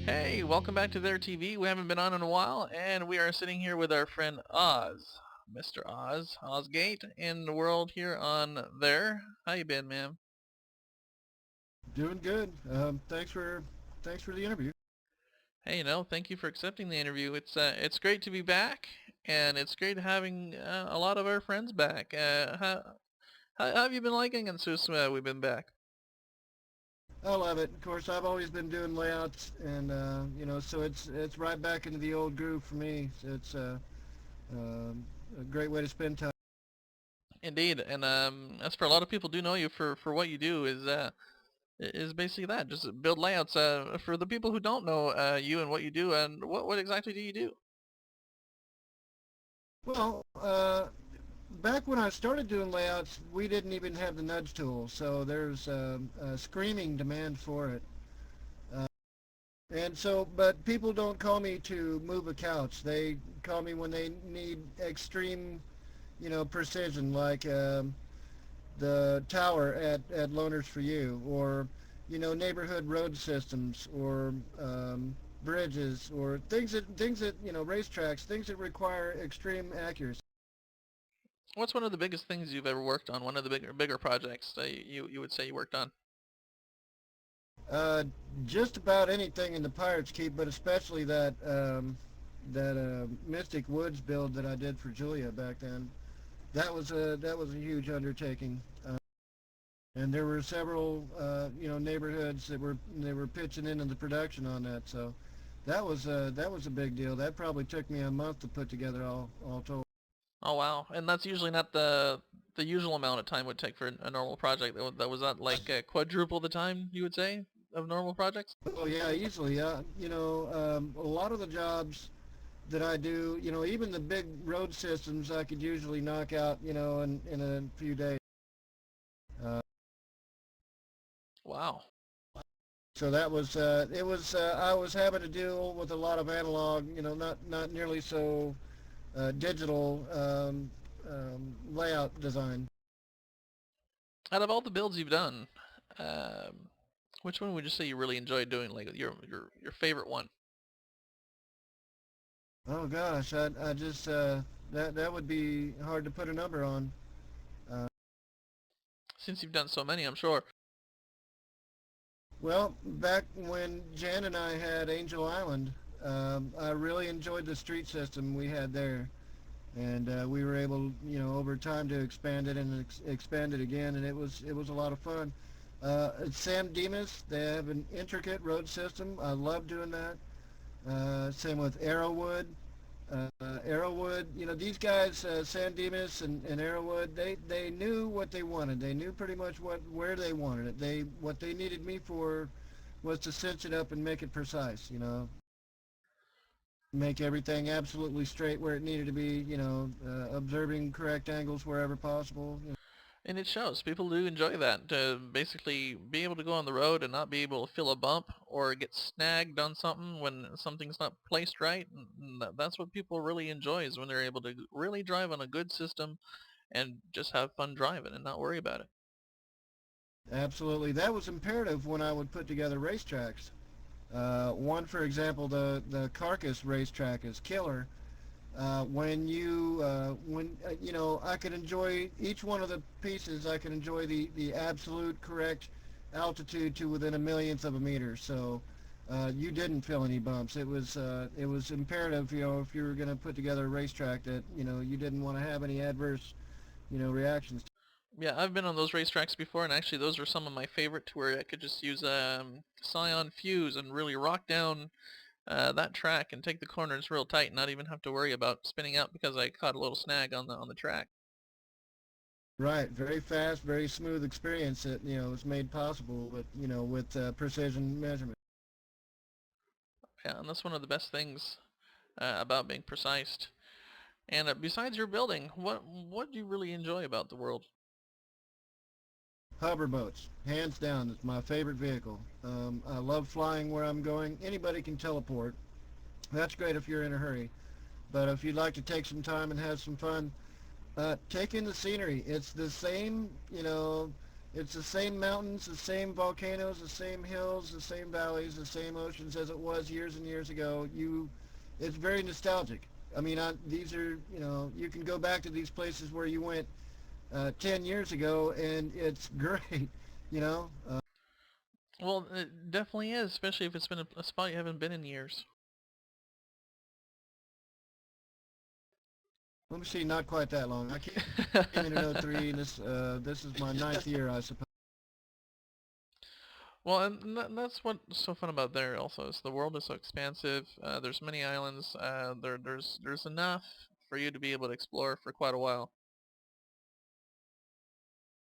Hey, welcome back to ThereTV. We haven't been on in a while, and we are sitting here with our friend Oz, Mr. Oz, OzGate, in the world here on There. How you been, man? Doing good. Thanks for the interview. Hey, thank you for accepting the interview. It's great to be back, and it's great having a lot of our friends back. How have you been liking it since we've been back? I love it. Of course, I've always been doing layouts, and so it's right back into the old groove for me. So it's a great way to spend time. Indeed, and as for a lot of people do know you for what you do is basically that, just build layouts. For the people who don't know you and what you do, and what exactly do you do? Well, back when I started doing layouts, we didn't even have the nudge tool, so there's a screaming demand for it. Uh, and so, but people don't call me to move a couch. They call me when they need extreme, precision, like the tower at Loners for You, or neighborhood road systems, or bridges, or things that racetracks, things that require extreme accuracy. What's one of the biggest things you've ever worked on? One of the bigger projects that you would say you worked on? Uh, just about anything in the Pirates Keep, but especially that Mystic Woods build that I did for Julia back then. That was a huge undertaking. And there were several neighborhoods that were pitching into the production on that, so that was a big deal. That probably took me a month to put together all told. Oh wow, and that's usually not the usual amount of time it would take for a normal project. That was that like quadruple the time you would say of normal projects? Oh yeah, easily. A lot of the jobs that I do, even the big road systems, I could usually knock out, in a few days. Uh, Wow. so that was it was I was having to deal with a lot of analog, not nearly so digital layout design. Out of all the builds you've done, um, which one would you say you really enjoyed doing? Like your favorite one? Oh gosh, I just that would be hard to put a number on. Uh, Since you've done so many, I'm sure. well, back when Jan and I had Angel Island, I really enjoyed the street system we had there, and we were able, over time to expand it and expand it again, and it was a lot of fun. At San Dimas, they have an intricate road system. I love doing that. Same with Arrowwood. Arrowwood, these guys, San Dimas and Arrowwood, they knew what they wanted. They knew pretty much where they wanted it. What they needed me for was to cinch it up and make it precise. Make everything absolutely straight where it needed to be. Observing correct angles wherever possible. And it shows. People do enjoy that, to basically be able to go on the road and not be able to feel a bump or get snagged on something when something's not placed right. And that's what people really enjoy, is when they're able to really drive on a good system and just have fun driving and not worry about it. Absolutely, that was imperative when I would put together racetracks. One, for example, the Carcass racetrack is killer. I could enjoy each one of the pieces. I could enjoy the absolute correct altitude to within a millionth of a meter. So you didn't feel any bumps. It was imperative, if you were going to put together a racetrack, that you didn't want to have any adverse reactions. Yeah, I've been on those racetracks before, and actually those are some of my favorite, to where I could just use Scion Fuse and really rock down that track and take the corners real tight and not even have to worry about spinning out because I caught a little snag on the track. Right, very fast, very smooth experience that was made possible with precision measurement. Yeah, and that's one of the best things about being precise. And besides your building, what do you really enjoy about the world? Hover boats, hands down, it's my favorite vehicle. I love flying where I'm going. Anybody can teleport. That's great if you're in a hurry. But if you'd like to take some time and have some fun, take in the scenery. It's the same, It's the same mountains, the same volcanoes, the same hills, the same valleys, the same oceans as it was years and years ago. It's very nostalgic. I mean, these are, you can go back to these places where you went 10 years ago, and it's great, you know. Well, it definitely is, especially if it's been a spot you haven't been in years. Let me see, not quite that long. I came in '03, and this is my ninth year, I suppose. Well, and that's what's so fun about there also is the world is so expansive. There's many islands. There's enough for you to be able to explore for quite a while.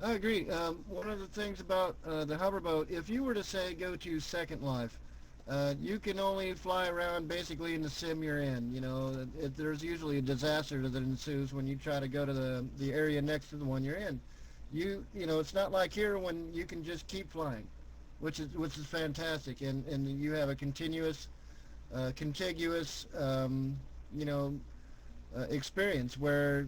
I agree. One of the things about the hoverboat, if you were to say go to Second Life, you can only fly around basically in the sim you're in. There's usually a disaster that ensues when you try to go to the area next to the one you're in. It's not like here when you can just keep flying, which is fantastic, and you have a contiguous, you know, experience where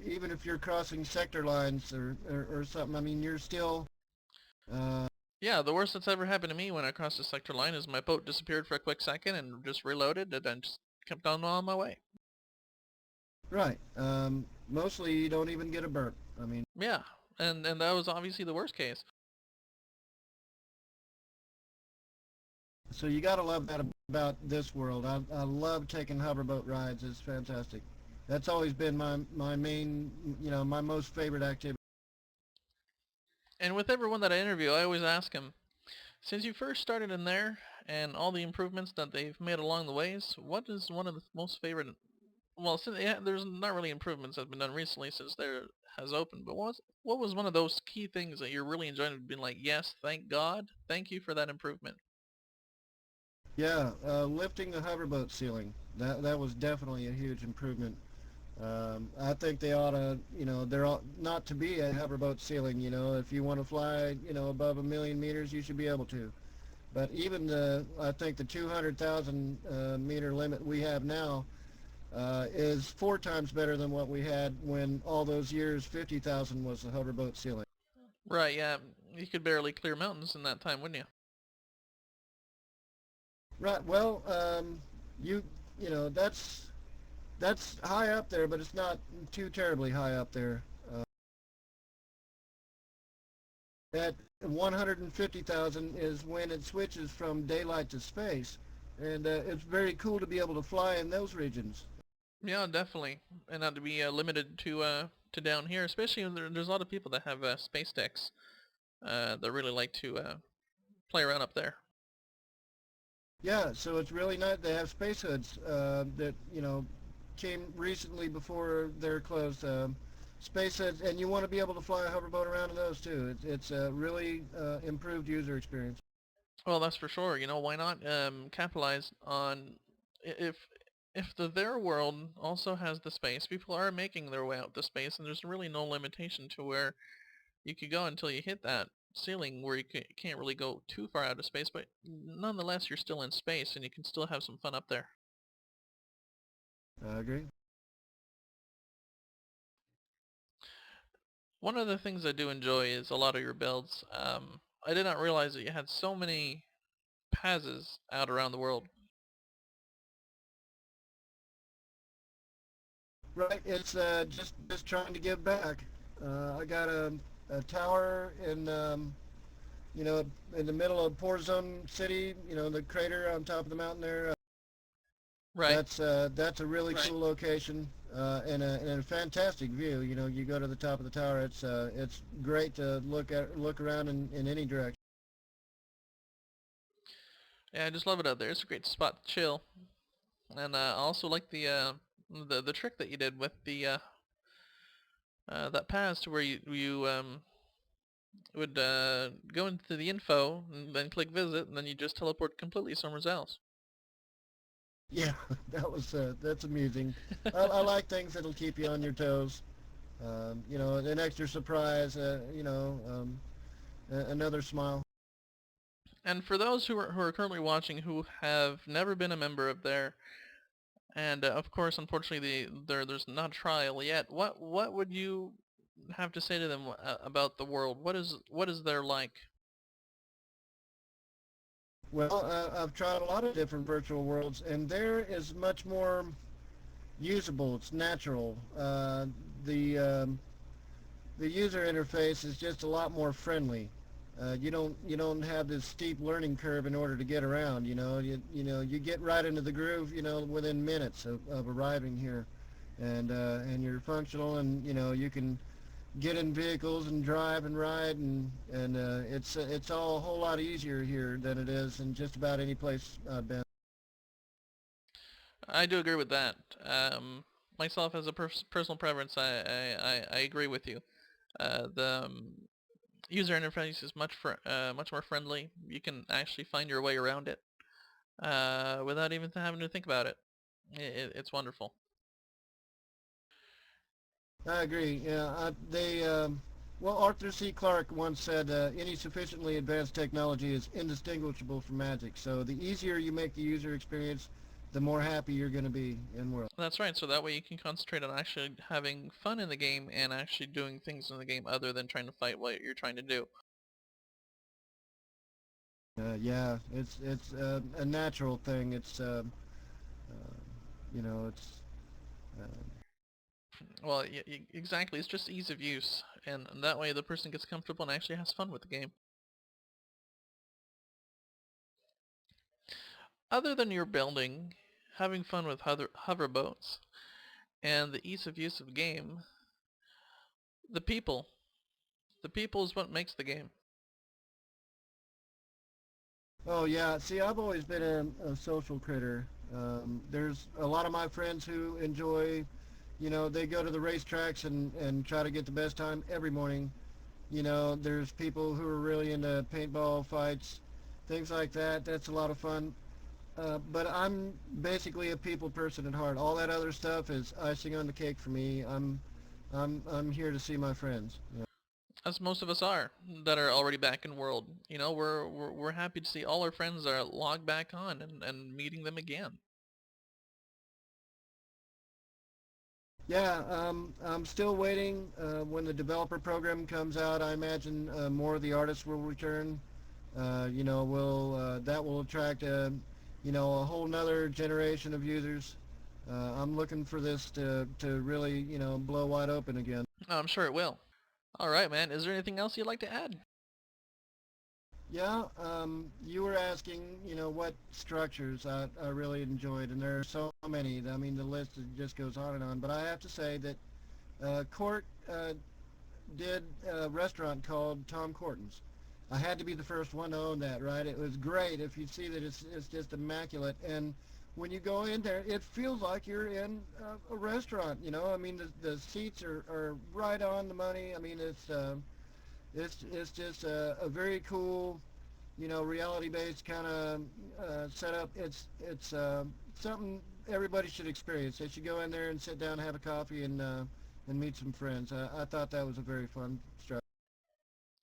even if you're crossing sector lines or something, I mean you're still uh, Yeah, the worst that's ever happened to me when I crossed the sector line is my boat disappeared for a quick second and just reloaded and then just kept on my way. right. Mostly you don't even get a burp. I mean, Yeah, and that was obviously the worst case. so you gotta love that about this world. I love taking hoverboat rides. It's fantastic. That's always been my main, my most favorite activity. And with everyone that I interview, I always ask them, since you first started in there and all the improvements that they've made along the ways, what is one of the most favorite? Well, since yeah, there's not really improvements that have been done recently since there has opened, but what was one of those key things that you're really enjoying and being like, yes, thank God, thank you for that improvement? Yeah, lifting the hoverboat ceiling. That was definitely a huge improvement. I think they ought to, there ought not to be a hoverboat ceiling. If you want to fly, above 1,000,000 meters, you should be able to. But even I think the 200,000 meter limit we have now is 4 times better than what we had when all those years 50,000 was the hoverboat ceiling. Right, yeah, you could barely clear mountains in that time, wouldn't you? Right. Well, you you know that's high up there, but it's not too terribly high up there. At 150,000 is when it switches from daylight to space, and it's very cool to be able to fly in those regions. Yeah, definitely, and not to be limited to down here, especially when there's a lot of people that have space decks that really like to play around up there. Yeah, so it's really nice. They have space hoods that came recently before they're closed. Space hoods, and you want to be able to fly a hoverboat around in those too. It's a really improved user experience. Well, that's for sure. Why not capitalize on if the their world also has the space, people are making their way out to space, and there's really no limitation to where you could go until you hit that ceiling where you can't really go too far out of space, but nonetheless, you're still in space, and you can still have some fun up there. I agree. One of the things I do enjoy is a lot of your builds. I did not realize that you had so many passes out around the world. Right, it's just trying to give back. I got a tower you know in the middle of Port Zone City. The crater on top of the mountain there. Right. That's a really cool location and a fantastic view. You go to the top of the tower. It's great to look around in any direction. Yeah, I just love it out there. It's a great spot to chill. And I also like the trick that you did with the that pass to where you would go into the info and then click visit and then you just teleport completely somewhere else. Yeah, that's amusing. I like things that'll keep you on your toes. An extra surprise. Another smile. And for those who are currently watching who have never been a member of there, and of course, unfortunately, there's not a trial yet. What would you have to say to them about the world? What is there like? Well, I've tried a lot of different virtual worlds, and there is much more usable. It's natural. The the user interface is just a lot more friendly. You don't have this steep learning curve in order to get around. You get right into the groove. Within minutes of arriving here, and you're functional, and you can get in vehicles and drive and ride, and it's all a whole lot easier here than it is in just about any place I've been. I do agree with that. Myself, as a personal preference, I agree with you. The user interface is much more friendly. You can actually find your way around it without even having to think about it. It's wonderful. I agree. Yeah, well, Arthur C. Clarke once said, any sufficiently advanced technology is indistinguishable from magic. So the easier you make the user experience, the more happy you're going to be in world. That's right. So that way you can concentrate on actually having fun in the game and actually doing things in the game other than trying to fight what you're trying to do. Yeah, it's a natural thing. It's uh, Well, exactly. It's just ease of use, and that way the person gets comfortable and actually has fun with the game. Other than your building, having fun with hover boats, and the ease of use of the game, the people. The people is what makes the game. Oh yeah. See, I've always been a social critter. There's a lot of my friends who enjoy, they go to the racetracks and try to get the best time every morning. There's people who are really into paintball fights, things like that. That's a lot of fun. But I'm basically a people person at heart. All that other stuff is icing on the cake for me. I'm here to see my friends. As most of us are that are already back in world. We're happy to see all our friends are logged back on and meeting them again. Yeah, I'm still waiting. When the developer program comes out, I imagine more of the artists will return. Will that will attract a whole nother generation of users. I'm looking for this to really blow wide open again. Oh, I'm sure it will. All right, man. Is there anything else you'd like to add? Yeah, you were asking, what structures I really enjoyed, and there are so many. I mean, the list just goes on and on. But I have to say that Court did a restaurant called Tom Corton's. I had to be the first one to own that, right? It was great. If you see that it's just immaculate, and when you go in there, it feels like you're in a restaurant. I mean, the seats are right on the money. I mean, it's just a very cool, reality-based kind of setup. It's something everybody should experience. They should go in there and sit down, have a coffee, and meet some friends. I thought that was a very fun structure.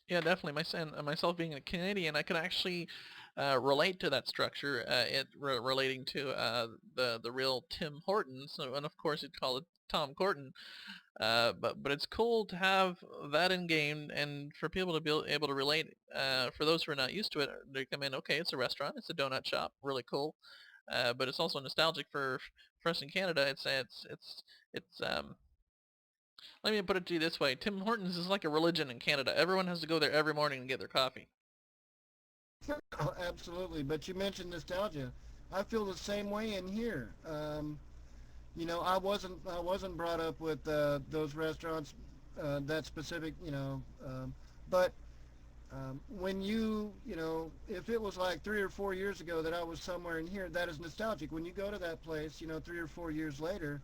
Yeah, definitely. Myself being a Canadian, I could actually relate to that structure. It relating to the real Tim Hortons, and of course you'd call it Tom Corton. But it's cool to have that in game and for people to be able to relate. For those who are not used to it, they come in. Okay, it's a restaurant, it's a donut shop, really cool. But it's also nostalgic for us in Canada. It's let me put it to you this way: Tim Hortons is like a religion in Canada. Everyone has to go there every morning and get their coffee. Oh, absolutely. But you mentioned nostalgia. I feel the same way in here. I wasn't brought up with those restaurants that specific. But when if it was like 3 or 4 years ago that I was somewhere in here, that is nostalgic. When you go to that place, 3 or 4 years later,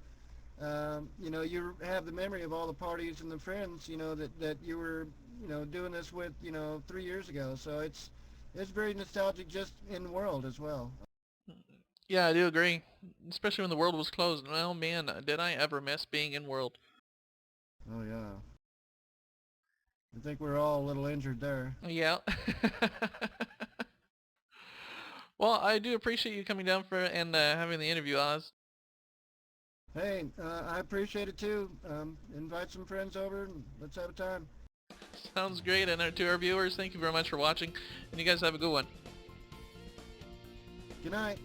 you have the memory of all the parties and the friends, that you were, doing this with, 3 years ago. So it's very nostalgic just in the world as well. Yeah, I do agree. Especially when the world was closed. Well, man, did I ever miss being in world. Oh yeah. I think we're all a little injured there. Yeah. Well, I do appreciate you coming down for and having the interview, Oz. Hey, I appreciate it too. Invite some friends over and let's have a time. Sounds great. And to our viewers, thank you very much for watching, and you guys have a good one. Good night.